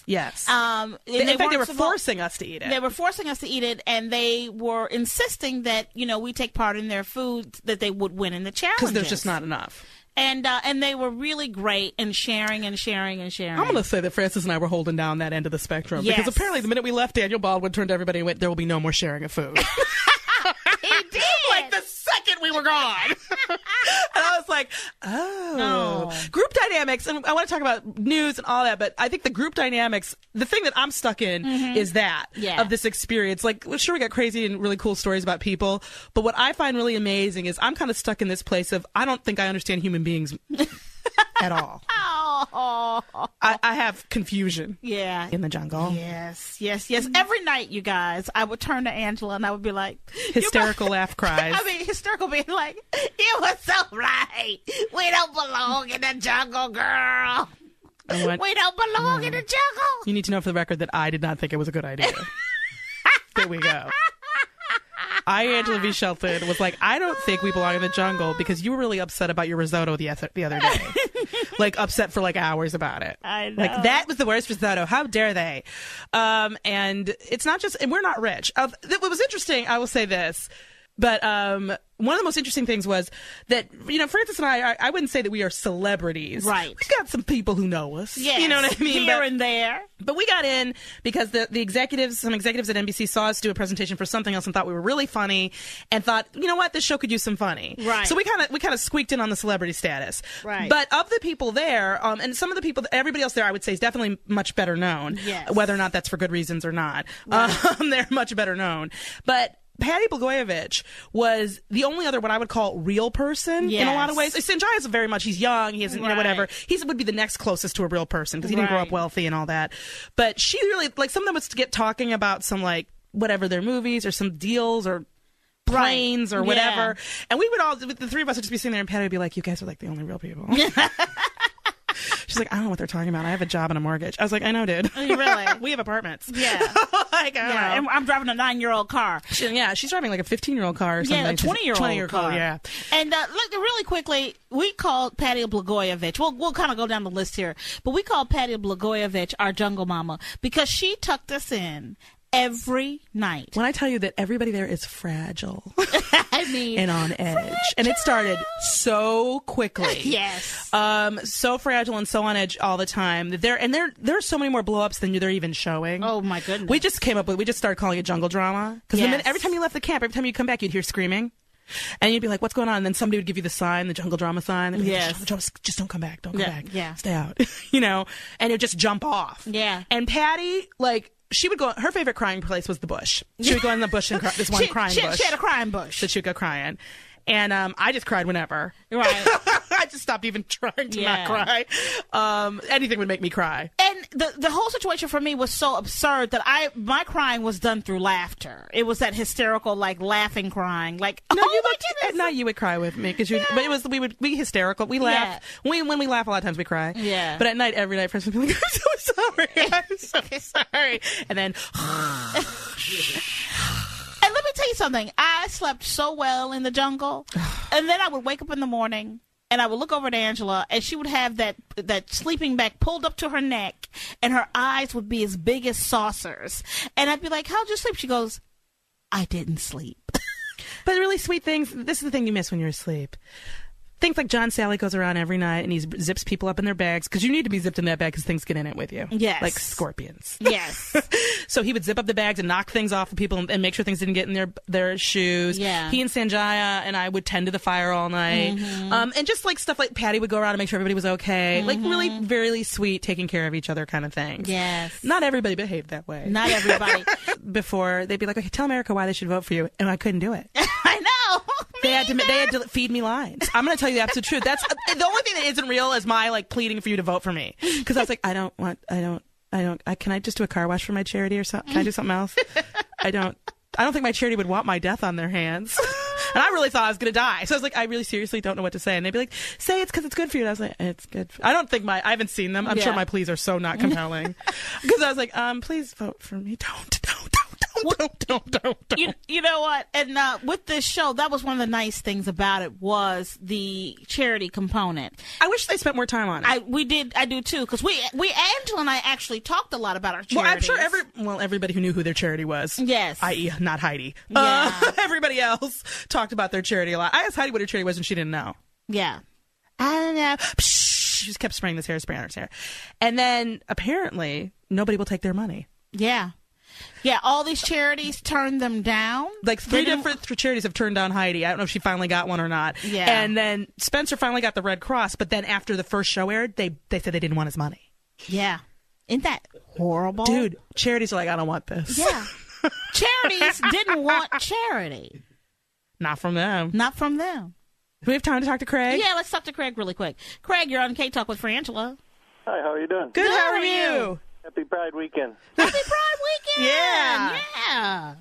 Yes. In fact, they were forcing us to eat it. They were forcing us to eat it, and they were insisting that, we take part in their food, that they would win in the challenges. Because there's just not enough. And they were really great in sharing and sharing and sharing. I'm going to say that Frances and I were holding down that end of the spectrum. Yes. Because apparently the minute we left, Daniel Baldwin turned to everybody and went, there will be no more sharing of food. He did. Like the second we were gone. And I was like, Group dynamics, and I want to talk about news and all that, but I think the group dynamics, the thing that I'm stuck in is that, of this experience. Like, sure, we got crazy and really cool stories about people, but what I find really amazing is I'm kind of stuck in this place of, I don't think I understand human beings at all. I have confusion. Yeah. In the jungle. Yes. Every night, you guys, I would turn to Angela and I would be like, hysterical laugh cries. Hysterical being like, you were so right. We don't belong in the jungle, girl. We don't belong in the jungle. You need to know for the record that I did not think it was a good idea. There we go. Angela V. Shelton, was like, I don't think we belong in the jungle because you were really upset about your risotto the other day. Like, upset for like hours about it. I know. Like, that was the worst risotto. How dare they? And it's not just, and we're not rich. What was interesting, I will say this, but one of the most interesting things was that, Frances and I wouldn't say that we are celebrities. Right. We got some people who know us. Yes. You know what I mean? Here and there. But we got in because some executives at NBC saw us do a presentation for something else and thought we were really funny and thought, you know what, this show could use some funny. Right. So we kind of squeaked in on the celebrity status. Right. But of the people there, and some of the people, everybody else there, I would say is definitely much better known. Yes. Whether or not that's for good reasons or not. Right. They're much better known. But Patty Blagojevich was the only other what I would call real person in a lot of ways. Sanjay is very much, he's young, he isn't, whatever. He would be the next closest to a real person because he didn't grow up wealthy and all that. But she really, like, some of them would get talking about some, like, whatever, their movies or some deals or planes or whatever. And we would all, the three of us would just be sitting there and Patty would be like, you guys are like the only real people. She's like, I don't know what they're talking about. I have a job and a mortgage. I was like, I know, dude. Really? We have apartments. Yeah. Like, I don't know. And I'm driving a 9-year-old car. She's driving like a 15-year-old car or something. Yeah, a 20-year-old car. Yeah. And look, really quickly, we called Patty Blagojevich. We'll kind of go down the list here. But we called Patty Blagojevich our jungle mama because she tucked us in every night. When I tell you that everybody there is fragile and on edge. And it started so quickly. Yes. So fragile and so on edge all the time. There are so many more blow-ups than they're even showing. Oh, my goodness. We just started calling it jungle drama. Because every time you left the camp, every time you come back, you'd hear screaming. And you'd be like, what's going on? And then somebody would give you the sign, the jungle drama sign. And yes. Like, just don't come back. Don't come back. Yeah. Stay out. And it would just jump off. Yeah. And Patty, like, she would go, her favorite crying place was the bush. She would go in the bush and cry, this one crying bush. She had a crying bush. So she would go crying. And I just cried whenever. Right. I just stopped even trying to not cry. Anything would make me cry. And the whole situation for me was so absurd that my crying was done through laughter. It was that hysterical, like, laughing crying. Like, no, at night you would cry with me because but it was we hysterical. We laugh. When we laugh, a lot of times we cry. Yeah. But at night, every night, friends would be like, "I'm so sorry. I'm so sorry." And then. And let me tell you something. I slept so well in the jungle. And then I would wake up in the morning and I would look over at Angela and she would have that sleeping bag pulled up to her neck and her eyes would be as big as saucers. And I'd be like, how'd you sleep? She goes, I didn't sleep. But really sweet things. This is the thing you miss when you're asleep. Things like John Sally goes around every night and he zips people up in their bags because you need to be zipped in that bag because things get in it with you. Yes. Like scorpions. Yes. So he would zip up the bags and knock things off of people and make sure things didn't get in their shoes. Yeah. He and Sanjaya and I would tend to the fire all night. Mm-hmm. And just like stuff like Patty would go around and make sure everybody was okay. Mm-hmm. Like really, very sweet, taking care of each other kind of things. Yes. Not everybody behaved that way. Not everybody. Before they'd be like, okay, tell America why they should vote for you. And I couldn't do it. I know. They had to feed me lines. I'm going to tell you the absolute truth. That's the only thing that isn't real is my like pleading for you to vote for me. Because I was like, can I just do a car wash for my charity or something? Can I do something else? I don't think my charity would want my death on their hands. And I really thought I was going to die. So I was like, I really seriously don't know what to say. And they'd be like, say it's because it's good for you. And I was like, it's good. I haven't seen them. I'm sure my pleas are so not compelling. Because I was like, please vote for me. Don't. Don't. You know what? And with this show, that was one of the nice things about it was the charity component. I wish they spent more time on it. I do too, because Angela and I actually talked a lot about our charities. Well, I'm sure everybody who knew who their charity was. Yes. I.e. not Heidi. Yeah. Everybody else talked about their charity a lot. I asked Heidi what her charity was and she didn't know. Yeah. I don't know. She just kept spraying this hairspray on her hair. And then apparently nobody will take their money. Yeah. Yeah, all these charities turned them down. Like 3 different charities have turned down Heidi. I don't know if she finally got one or not. Yeah. And then Spencer finally got the Red Cross, but then after the first show aired, they said they didn't want his money. Yeah. Isn't that horrible? Dude, charities are like, I don't want this. Yeah. Charities didn't want charity. Not from them. Not from them. Do we have time to talk to Craig? Yeah, let's talk to Craig really quick. Craig, you're on K-Talk with Frangela. Hi, how are you doing? Good, how are you? Happy Pride weekend. Happy Pride weekend! Yeah. Yeah.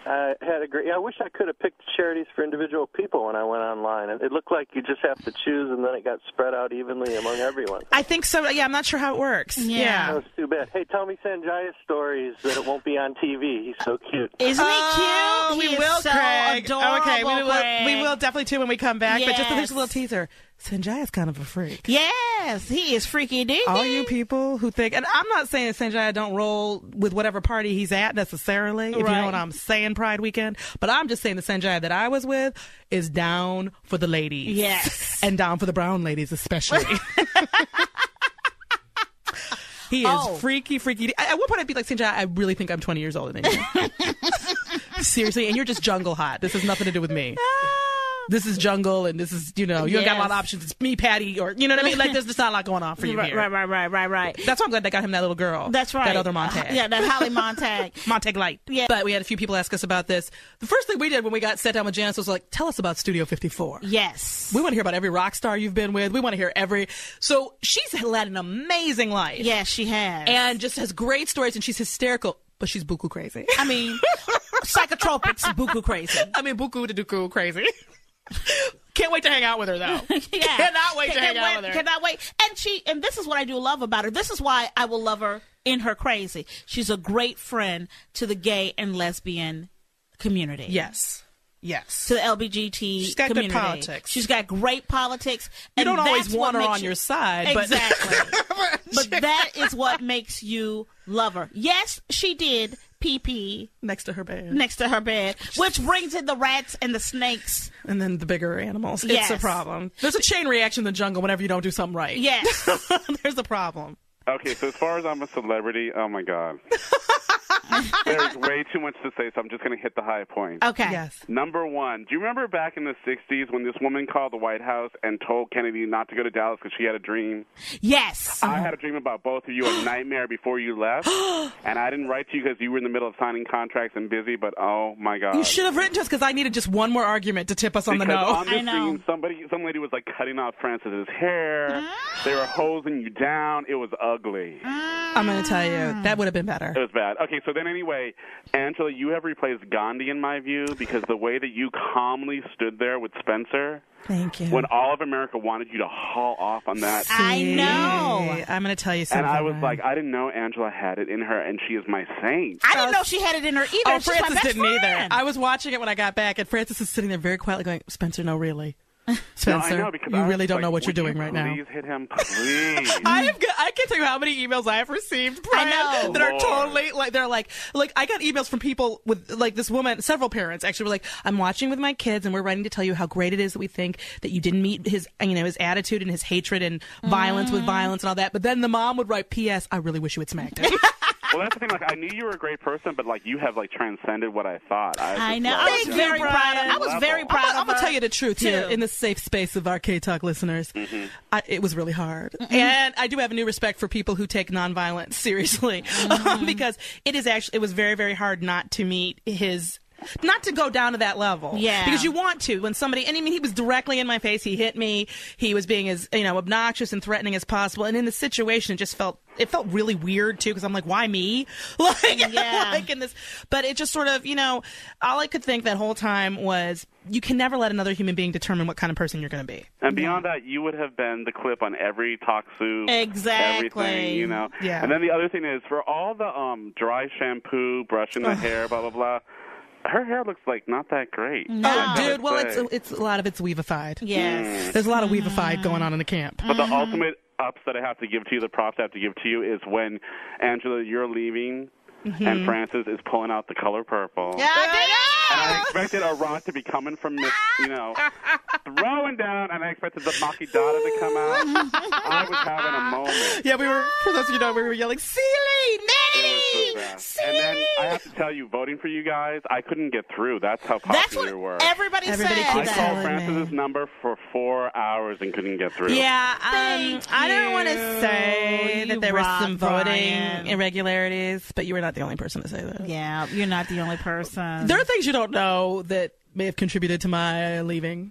I had a great. I wish I could have picked charities for individual people when I went online. It looked like you just have to choose, and then it got spread out evenly among everyone. I think so. Yeah, I'm not sure how it works. Yeah. That was too bad. Hey, tell me Sanjay's stories that it won't be on TV. He's so cute. Isn't he cute? We He will, is so Craig. adorable, Okay, Craig. we will definitely too when we come back. But just Yes. here's a little teaser. Sanjay is kind of a freak. Yes, he is freaky deaky. All you people who think, and I'm not saying Sanjay don't roll with whatever party he's at necessarily, if you know what I'm saying, Pride weekend, but I'm just saying the Sanjay that I was with is down for the ladies. Yes. And down for the brown ladies especially. He is freaky. At one point I'd be like, Sanjay, I really think I'm 20 years older than you. Seriously, and you're just jungle hot. This has nothing to do with me. This is jungle, and this is, you don't got a lot of options. It's me, Patty, or, you know what I mean? Like, there's just not a lot going on for you here. Right. That's why I'm glad they got him that little girl. That's right. That other Montag. Yeah, that Holly Montag. Montag Light. Yeah. But we had a few people ask us about this. The first thing we did when we got sat down with Janice was like, tell us about Studio 54. Yes. We want to hear about every rock star you've been with. We want to hear So she's led an amazing life. Yes, she has. And just has great stories, and she's hysterical. But she's buku crazy. I mean, psychotropics, buku crazy. I mean, buku to duku crazy. Can't wait to hang out with her, though. Yeah. Cannot wait to hang out with her. Cannot wait. And this is what I do love about her. This is why I will love her in her crazy. She's a great friend to the gay and lesbian community. Yes. To the LBGT She's got community. good politics. She's got great politics. You don't always that's want what her makes on your side. Exactly. But that is what makes you love her. Yes, she did pee next to her bed. Which brings in the rats and the snakes. And then the bigger animals. Yes. It's a problem. There's a chain reaction in the jungle whenever you don't do something right. Yes. There's a problem. Okay, so as far as I'm a celebrity, oh my God. There's way too much to say, so I'm just going to hit the high points. Okay. Yes. Number one, do you remember back in the 60s when this woman called the White House and told Kennedy not to go to Dallas because she had a dream? Yes. I had a dream about both of you, a nightmare before you left, and I didn't write to you because you were in the middle of signing contracts and busy, but oh my God. You should have written to us because I needed just one more argument to tip us on the Because know. on the scene, some lady was like cutting off Francis's hair. They were hosing you down. It was ugly. I'm going to tell you, that would have been better. It was bad. Okay, so then anyway, Angela, you have replaced Gandhi in my view because the way that you calmly stood there with Spencer Thank you. when all of America wanted you to haul off on that. I know. I'm going to tell you something. And I was like, I didn't know Angela had it in her, and she is my saint. I didn't know she had it in her either. Oh, She's my Francis best didn't either. friend. I was watching it when I got back, and Francis is sitting there very quietly going, Spencer, no, really. Spencer, No, I know, because you I was really don't like, know what you're would you doing right now. Please hit him, please. I can't tell you how many emails I have received, Brian, know. that are Lord. totally they're like I got emails from people with like this woman, several parents actually were like, I'm watching with my kids and we're writing to tell you how great it is that we think that you didn't meet his his attitude and his hatred and violence with violence and all that. But then the mom would write, P.S. I really wish you had smacked him. Well, that's the thing. Like, I knew you were a great person, but like you have like transcended what I thought. I know. I was very proud of. I was very proud of her. I'm gonna tell you the truth too. here in the safe space of our K-Talk listeners. Mm-hmm. It was really hard, and I do have a new respect for people who take nonviolence seriously, because it was very, very hard not to meet his not to go down to that level. Yeah. Because you want to when somebody, and I mean, he was directly in my face. He hit me. He was being as, obnoxious and threatening as possible. And in the situation, it felt really weird too, because I'm like, why me? Like in this, but it just sort of, all I could think that whole time was, you can never let another human being determine what kind of person you're going to be. And beyond that, you would have been the clip on every talk soup. Exactly. Everything, Yeah. And then the other thing is, for all the dry shampoo, brushing the hair, blah, blah, blah, her hair looks like not that great. No. Dude, well, it's a lot of it's weavified. Yes. There's a lot of weavified going on in the camp. But the ultimate ups that I have to give to you, the props I have to give to you, is when, Angela, you're leaving and Francis is pulling out the color purple. Yeah, And I expected a rock to be coming from this, throwing down, and I expected the macchiato to come out. I was having a moment. Yeah, for those of you who know, we were yelling, Seeley, It was so bad. And then I have to tell you, voting for you guys, I couldn't get through. That's how popular That's what you were. everybody said. Everybody I keeps that. called telling me. Francis's number for 4 hours and couldn't get through. Yeah, Thank I don't want to you. say You that there were rock, some voting Brian. irregularities, but you were not the only person to say that. Yeah, you're not the only person. There are things you don't know that may have contributed to my leaving.